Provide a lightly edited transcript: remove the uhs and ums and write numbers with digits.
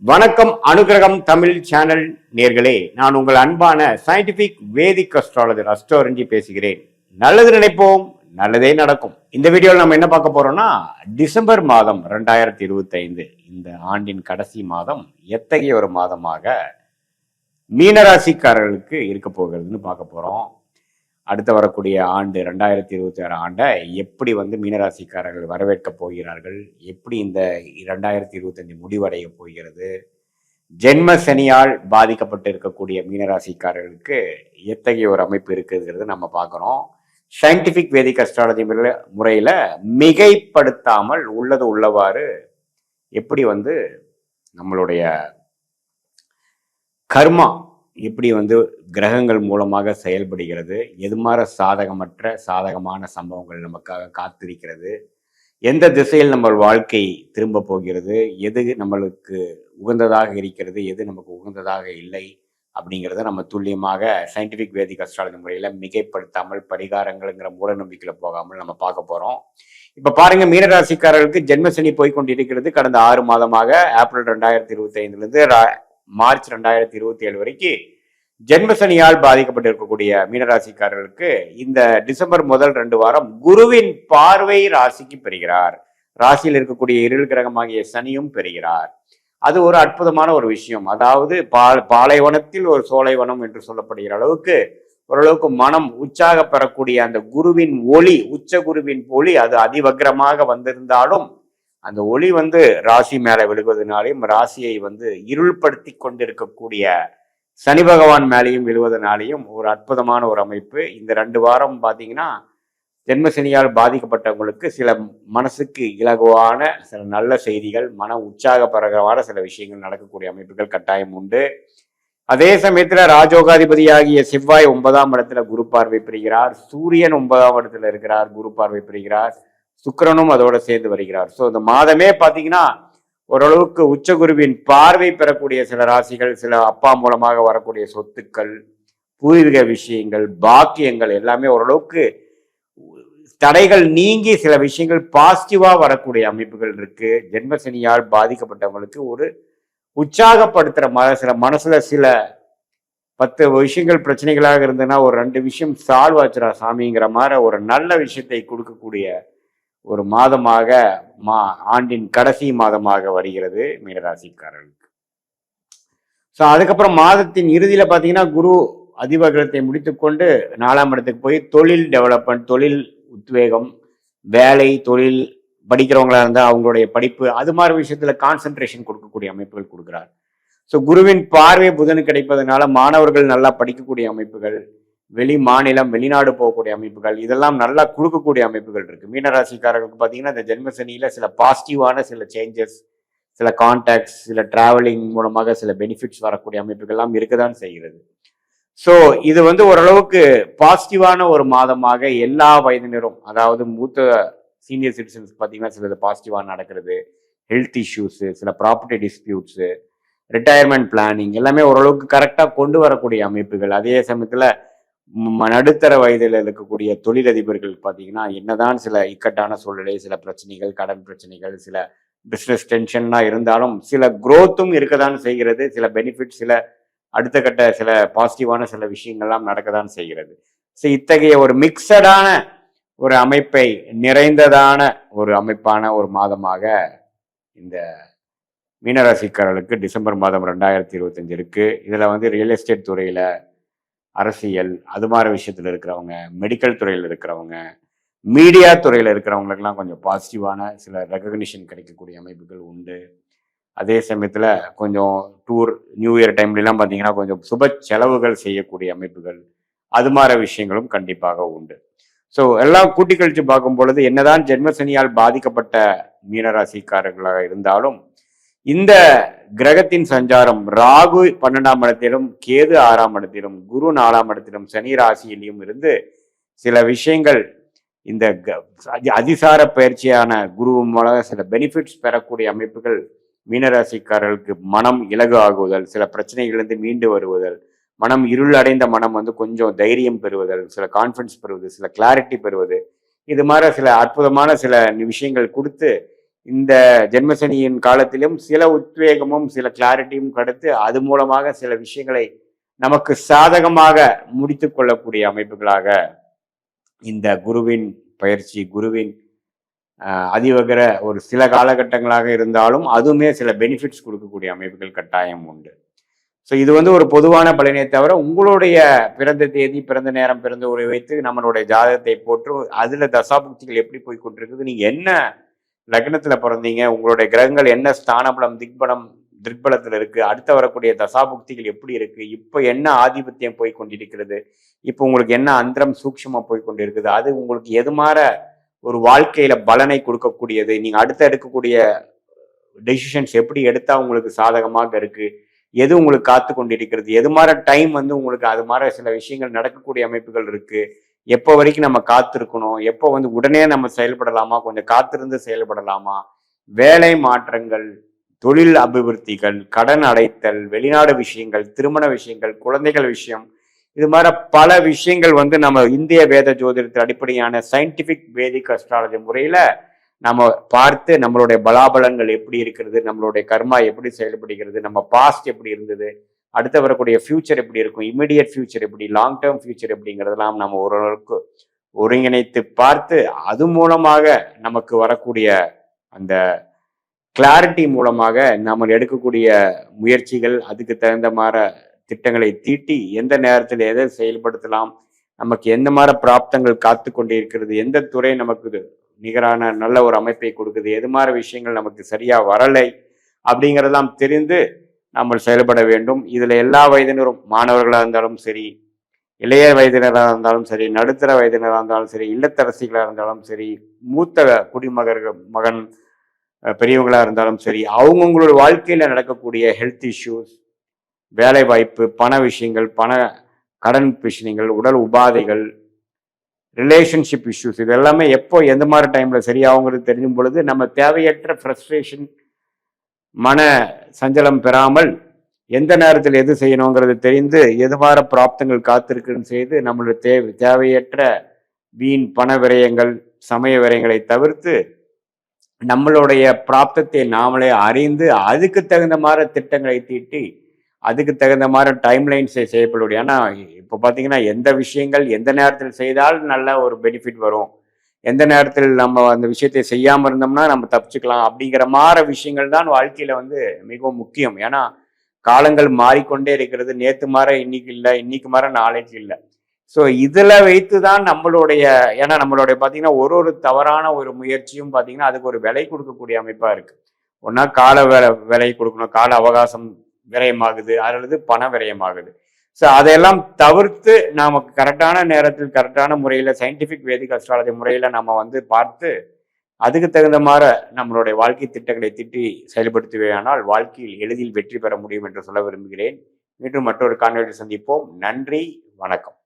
வணக்கம். அனுகிரகம் தமிழ் சேனல் நேர்களே, நான் உங்கள் அன்பான சயின்டிபிக் வேதிக் அஸ்ட்ராலஜர் அஸ்ட்ரோரஞ்சி பேசுகிறேன். நல்லது நினைப்போம், நல்லதே நடக்கும். இந்த வீடியோவில் நம்ம என்ன பார்க்க போறோம்னா, டிசம்பர் மாதம் 2025 இந்த ஆண்டின் கடைசி மாதம் எத்தகைய ஒரு மாதமாக மீனராசிக்காரர்களுக்கு இருக்க போகிறதுன்னு பார்க்க போறோம். அடுத்து வரக்கூடிய ஆண்டு 2026 ஆண்டை எப்படி மீனராசிக்காரர்கள் வரவேற்க போகிறார்கள், எப்படி இந்த 2025 முடிவடைய போகிறது, ஜென்ம சனியால் பாதிக்கப்பட்டு இருக்கக்கூடிய மீனராசிக்காரர்களுக்கு எத்தகைய ஒரு அமைப்பு இருக்குங்கிறது நம்ம பார்க்குறோம். சயின்டிபிக் வேதிக் அஸ்ட்ராலஜி முறையில் மிகைப்படுத்தாமல் உள்ளது உள்ளவாறு எப்படி நம்மளுடைய கர்மா எப்படி கிரகங்கள் மூலமாக செயல்படுகிறது, எது மாதிரி சாதகமான சம்பவங்கள் நமக்காக காத்திருக்கிறது, எந்த திசையில் நம்ம வாழ்க்கை திரும்ப போகிறது, எது நம்மளுக்கு உகந்ததாக இருக்கிறது, எது நமக்கு உகந்ததாக இல்லை அப்படிங்கிறத நம்ம துல்லியமாக சயின்டிபிக் வேதிக் அஸ்ட்ராலஜி முறையில் மிகைப்படுத்தாமல் பரிகாரங்கள்ங்கிற மூட நம்பிக்கையில் போகாமல் நம்ம பார்க்க போகிறோம். இப்போ பாருங்க, மீனராசிக்காரர்களுக்கு ஜென்மசனி போய்கொண்டிருக்கிறது. கடந்த 6 மாதமாக ஏப்ரல் 2025 மார்ச் 2027 வரைக்கும் ஜென்மசனியால் பாதிக்கப்பட்டிருக்கக்கூடிய மீனராசிக்காரர்களுக்கு இந்த டிசம்பர் முதல் 2 வாரம் குருவின் பார்வை ராசிக்கு பெறுகிறார். ராசியில் இருக்கக்கூடிய இருள் கிரகமாகிய சனியும் பெறுகிறார். அது ஒரு அற்புதமான ஒரு விஷயம். அதாவது பாலைவனத்தில் ஒரு சோலைவனம் என்று சொல்லப்படுகிற அளவுக்கு ஓரளவுக்கு மனம் உற்சாக பெறக்கூடிய அந்த குருவின் ஒளி, உச்ச குருவின் ஒளி அது அதிவக்ரமாக வந்திருந்தாலும் அந்த ஒளி ராசி மேல விழுவதனாலையும் ராசியை இருள்படுத்தி கொண்டிருக்கக்கூடிய சனி பகவான் மேலேயும் விழுவதனாலையும் ஒரு அற்புதமான ஒரு அமைப்பு. இந்த 2 வாரம் பார்த்தீங்கன்னா ஜென்மசனியால் பாதிக்கப்பட்டவங்களுக்கு சில மனசுக்கு இலகுவான சில நல்ல செய்திகள், மன உற்சாகப்பரகமான சில விஷயங்கள் நடக்கக்கூடிய அமைப்புகள் கட்டாயம் உண்டு. அதே சமயத்துல ராஜோகாதிபதியாகிய செவ்வாய் 9ஆம் இடத்துல குரு பார்வை பெறுகிறார். சூரியன் 9ஆம் இடத்துல இருக்கிறார், குரு பார்வை பெறுகிறார். சுக்கிரனும் அதோட சேர்ந்து வருகிறார். ஸோ இந்த மாதமே பார்த்தீங்கன்னா ஓரளவுக்கு உச்சகுருவின் பார்வை பெறக்கூடிய சில ராசிகள், சில அப்பா மூலமாக வரக்கூடிய சொத்துக்கள், பூர்வீக விஷயங்கள், பாக்கியங்கள் எல்லாமே ஓரளவுக்கு தடைகள் நீங்கி சில விஷயங்கள் பாசிட்டிவா வரக்கூடிய அமைப்புகள் இருக்கு. ஜென்மசனியால் பாதிக்கப்பட்டவங்களுக்கு ஒரு உற்சாகப்படுத்துற சில மனசுல சில 10 விஷயங்கள் பிரச்சனைகளாக இருந்ததுன்னா ஒரு 2 விஷயம் சால்வ் ஆச்சுரா சாமிங்கிற மாதிரி ஒரு நல்ல விஷயத்தை கொடுக்கக்கூடிய ஒரு மாதமாக ஆண்டின் கடைசி மாதமாக வருகிறது மீனராசிக்காரர்களுக்கு. ஸோ அதுக்கப்புறம் மாதத்தின் இறுதியில பார்த்தீங்கன்னா குரு அதிவக்ரத்தை முடித்துக்கொண்டு 4ஆம் இடத்துக்கு போய் தொழில் டெவலப்மெண்ட், தொழில் உத்வேகம், வேலை, தொழில் படிக்கிறவங்களா இருந்தால் அவங்களுடைய படிப்பு அது மாதிரி விஷயத்துல கான்சென்ட்ரேஷன் கொடுக்கக்கூடிய அமைப்புகள் கொடுக்குறார். ஸோ குருவின் பார்வை புதனுக்கு கிடைப்பதனால மாணவர்கள் நல்லா படிக்கக்கூடிய அமைப்புகள், வெளி மாநிலம் வெளிநாடு போகக்கூடிய அமைப்புகள் இதெல்லாம் நல்லா கொடுக்கக்கூடிய அமைப்புகள் இருக்கு. மீனராசிக்காரர்களுக்கு பார்த்தீங்கன்னா இந்த ஜென்மசனியில சில பாசிட்டிவான சில சேஞ்சஸ், சில கான்டாக்ட்ஸ், சில டிராவலிங் மூலமாக சில பெனிஃபிட்ஸ் வரக்கூடிய அமைப்புகள்லாம் இருக்கதான் செய்கிறது. ஸோ இது ஓரளவுக்கு பாசிட்டிவான ஒரு மாதமாக எல்லா வயதினரும், அதாவது மூத்த சீனியர் சிட்டிசன்ஸ் பார்த்தீங்கன்னா சிலது பாசிட்டிவாக நடக்கிறது, ஹெல்த் இஷ்யூஸு, சில ப்ராப்பர்ட்டி டிஸ்பியூட்ஸு, ரிட்டையர்மெண்ட் பிளானிங் எல்லாமே ஓரளவுக்கு கரெக்டாக கொண்டு வரக்கூடிய அமைப்புகள். அதே சமயத்தில் நடுத்தர வயதில் இருக்கக்கூடிய தொழிலதிபர்கள் பார்த்தீங்கன்னா என்னதான் சில இக்கட்டான சூழ்நிலை, சில பிரச்சனைகள், கடன் பிரச்சனைகள், சில பிஸ்னஸ் டென்ஷன்லாம் இருந்தாலும் சில குரோத்தும் இருக்கதான் செய்கிறது. சில பெனிஃபிட், சில அடுத்த கட்ட சில பாசிட்டிவான சில விஷயங்கள்லாம் நடக்கதான் செய்கிறது. ஸோ இத்தகைய ஒரு மிக்சடான ஒரு அமைப்பை நிறைந்ததான ஒரு அமைப்பான ஒரு மாதமாக இந்த மீனராசிக்காரர்களுக்கு டிசம்பர் மாதம் 2025 இருக்கு. இதில் ரியல் எஸ்டேட் துறையில, அரசியல் அது மாதிரி விஷயத்துல இருக்கிறவங்க, மெடிக்கல் துறையில் இருக்கிறவங்க, மீடியா துறையில் இருக்கிறவங்களுக்கெல்லாம் கொஞ்சம் பாசிட்டிவான சில ரெகக்னிஷன் கிடைக்கக்கூடிய அமைப்புகள் உண்டு. அதே சமயத்தில் கொஞ்சம் டூர், நியூ இயர் டைம்லாம் பார்த்தீங்கன்னா கொஞ்சம் சுப செலவுகள் செய்யக்கூடிய அமைப்புகள் அது மாதிரி விஷயங்களும் கண்டிப்பாக உண்டு. ஸோ எல்லாம் கூட்டி கழிச்சு பார்க்கும் பொழுது என்னதான் ஜென்மசனியால் பாதிக்கப்பட்ட மீனராசிக்காரர்களாக இருந்தாலும் இந்த கிரகத்தின் சஞ்சாரம் ராகு 12ஆம் இடத்திலும், கேது 6ஆம் இடத்திலும், குரு 4ஆம் இடத்திலும், சனி ராசியிலும் இருந்து சில விஷயங்கள் இந்த அதிசார பயிற்சியான குரு மூலம் சில பெனிஃபிட்ஸ் பெறக்கூடிய அமைப்புகள் மீனராசிக்காரர்களுக்கு மனம் இலகு ஆகுதல், சில பிரச்சனைகளிலிருந்து மீண்டு வருவதல், மனம் இருள் அடைந்த மனம் கொஞ்சம் தைரியம் பெறுவதல், சில கான்ஃபிடன்ஸ் பெறுவது, சில கிளாரிட்டி பெறுவது, இது மாதிரி சில அற்புதமான சில விஷயங்கள் கொடுத்து இந்த ஜென்மசனியின் காலத்திலும் சில உத்வேகமும் சில கிளாரிட்டியும் கிடைத்து அது மூலமாக சில விஷயங்களை நமக்கு சாதகமாக முடித்து கொள்ளக்கூடிய அமைப்புகளாக இந்த குருவின் பயிற்சி, குருவின் அதிவகர ஒரு சில காலகட்டங்களாக இருந்தாலும் அதுவுமே சில பெனிஃபிட்ஸ் கொடுக்கக்கூடிய அமைப்புகள் கட்டாயம் உண்டு. ஸோ இது வந்து ஒரு பொதுவான பலனே தவிர உங்களுடைய பிறந்த தேதி, பிறந்த நேரம், பிறந்த உரை வைத்து நம்மளுடைய ஜாதகத்தை போட்டு அதில் தசாபுக்திகள் எப்படி போய் கொண்டிருக்குது, நீங்கள் என்ன லக்னத்தில் பிறந்தீங்க, உங்களுடைய கிரகங்கள் என்ன ஸ்தானபலம், திக்பலத்தில் இருக்கு, அடுத்த வரக்கூடிய தசாபுக்திகள் எப்படி இருக்கு, இப்போ என்ன ஆதிபத்தியம் போய் கொண்டிருக்கிறது, இப்போ உங்களுக்கு என்ன அந்தரம் சூக்ஷமா போய் கொண்டிருக்குது, அது உங்களுக்கு எது மாற ஒரு வாழ்க்கையில பலனை கொடுக்கக்கூடியது, நீங்க அடுத்த எடுக்கக்கூடிய டெசிஷன்ஸ் எப்படி எடுத்தா உங்களுக்கு சாதகமாக இருக்கு, எது உங்களுக்கு காத்து கொண்டிருக்கிறது, எது மாதிரி டைம் வந்து உங்களுக்கு அது மாதிரி சில விஷயங்கள் நடக்கக்கூடிய அமைப்புகள் இருக்கு, எப்போ வரைக்கும் நம்ம காத்திருக்கணும், எப்போ வந்து உடனே நம்ம செயல்படலாமா, கொஞ்சம் காத்திருந்து செயல்படலாமா, வேலை மாற்றங்கள், தொழில் அபிவிருத்திகள், கடன் அடைத்தல், வெளிநாடு விஷயங்கள், திருமண விஷயங்கள், குழந்தைகள் விஷயம், இது மாதிரி பல விஷயங்கள் வந்து நம்ம இந்திய வேத ஜோதிடத்தில் அடிப்படையான சயின்டிபிக் வேதிக் அஸ்ட்ராலஜி முறையில நம்ம பார்த்து நம்மளுடைய பலாபலங்கள் எப்படி இருக்கிறது, நம்மளுடைய கர்மா எப்படி செயல்படுகிறது, நம்ம பாஸ்ட் எப்படி இருந்தது, அடுத்து வரக்கூடிய ஃபியூச்சர் எப்படி இருக்கும், இமிடியட் ஃபியூச்சர் எப்படி, லாங் டேர்ம் ஃபியூச்சர் எப்படிங்கிறதெல்லாம் நம்ம ஓரளவுக்கு ஒருங்கிணைத்து பார்த்து அது மூலமாக நமக்கு வரக்கூடிய அந்த கிளாரிட்டி மூலமாக நம்ம எடுக்கக்கூடிய முயற்சிகள், அதுக்கு தகுந்த மாதிரி திட்டங்களை தீட்டி எந்த நேரத்தில் எதை செயல்படுத்தலாம், நமக்கு எந்த மாதிரி பிராப்தங்கள் காத்து கொண்டே இருக்கிறது, எந்த துறை நமக்கு நிகரான நல்ல ஒரு அமைப்பை கொடுக்குது, எது மாதிரி விஷயங்கள் நமக்கு சரியா வரலை அப்படிங்கிறதெல்லாம் தெரிந்து நம்ம செயல்பட வேண்டும். இதுல எல்லா வயதினரும், மாணவர்களாக இருந்தாலும் சரி, இளைய வயதினராக இருந்தாலும் சரி, நடுத்தர வயதினராக இருந்தாலும் சரி, இல்லத்தரசிகளாக இருந்தாலும் சரி, மூத்த மகன் பெரியவங்களா இருந்தாலும் சரி, அவங்கவுங்களோட வாழ்க்கையில நடக்கக்கூடிய ஹெல்த் இஷ்யூஸ், வேலை வாய்ப்பு, பண விஷயங்கள், கடன் விஷயங்கள், உடல் உபாதைகள், ரிலேஷன்ஷிப் இஷ்யூஸ், இது எல்லாமே எப்போ எந்த மாதிரி டைம்ல சரியாகுங்கிறது தெரியும் பொழுது நம்ம தேவையற்ற ஃப்ரஸ்ட்ரேஷன், மன சஞ்சலம் பெறாமல் எந்த நேரத்தில் எது செய்யணுங்கிறது தெரிந்து எது மாதிரி பிராப்தங்கள் காத்திருக்குன்னு செய்து நம்மளுடைய தேவையற்ற வீண் பண விரயங்கள், சமய விரயங்களை தவிர்த்து நம்மளுடைய பிராப்தத்தை நாமளே அறிந்து அதுக்கு தகுந்த மாதிரி திட்டங்களை தீட்டி அதுக்கு தகுந்த மாதிரி டைம்லைன்ஸை செய்யப்படும். ஏன்னா இப்போ பார்த்தீங்கன்னா எந்த விஷயங்கள் எந்த நேரத்தில் செய்தால் நல்ல ஒரு பெனிஃபிட் வரும், எந்த நேரத்தில் நம்ம அந்த விஷயத்தை செய்யாமல் இருந்தோம்னா நம்ம தப்பிச்சுக்கலாம் அப்படிங்கிற மாதிரி விஷயங்கள் தான் வாழ்க்கையில வந்து மிகவும் முக்கியம். ஏன்னா காலங்கள் மாறிக்கொண்டே இருக்கிறது, நேற்று மாற இன்னைக்கு இல்லை, இன்னைக்கு மாற நாளைக்கு இல்லை. ஸோ இதில் வைத்து தான் நம்மளுடைய, ஏன்னா நம்மளுடைய பார்த்தீங்கன்னா ஒரு தவறான ஒரு முயற்சியும் பார்த்தீங்கன்னா அதுக்கு ஒரு விலை கொடுக்கக்கூடிய அமைப்பாக இருக்குது. ஒன்றா கால விலை கொடுக்கணும், கால அவகாசம் விரயமாகுது, அல்லது பண விரயமாகுது. ஸோ அதையெல்லாம் தவிர்த்து நமக்கு கரெக்டான நேரத்தில் கரெக்டான முறையில் சயின்டிஃபிக் வேதிக் அஸ்ட்ராலஜி முறையில் நம்ம வந்து பார்த்து அதுக்கு தகுந்த மாதிரி நம்மளுடைய வாழ்க்கை திட்டங்களை திட்டி செயல்படுத்துவேயானால் வாழ்க்கையில் எளிதில் வெற்றி பெற முடியும் என்று சொல்ல விரும்புகிறேன். மீண்டும் மற்றொரு காணொலியில் சந்திப்போம். நன்றி, வணக்கம்.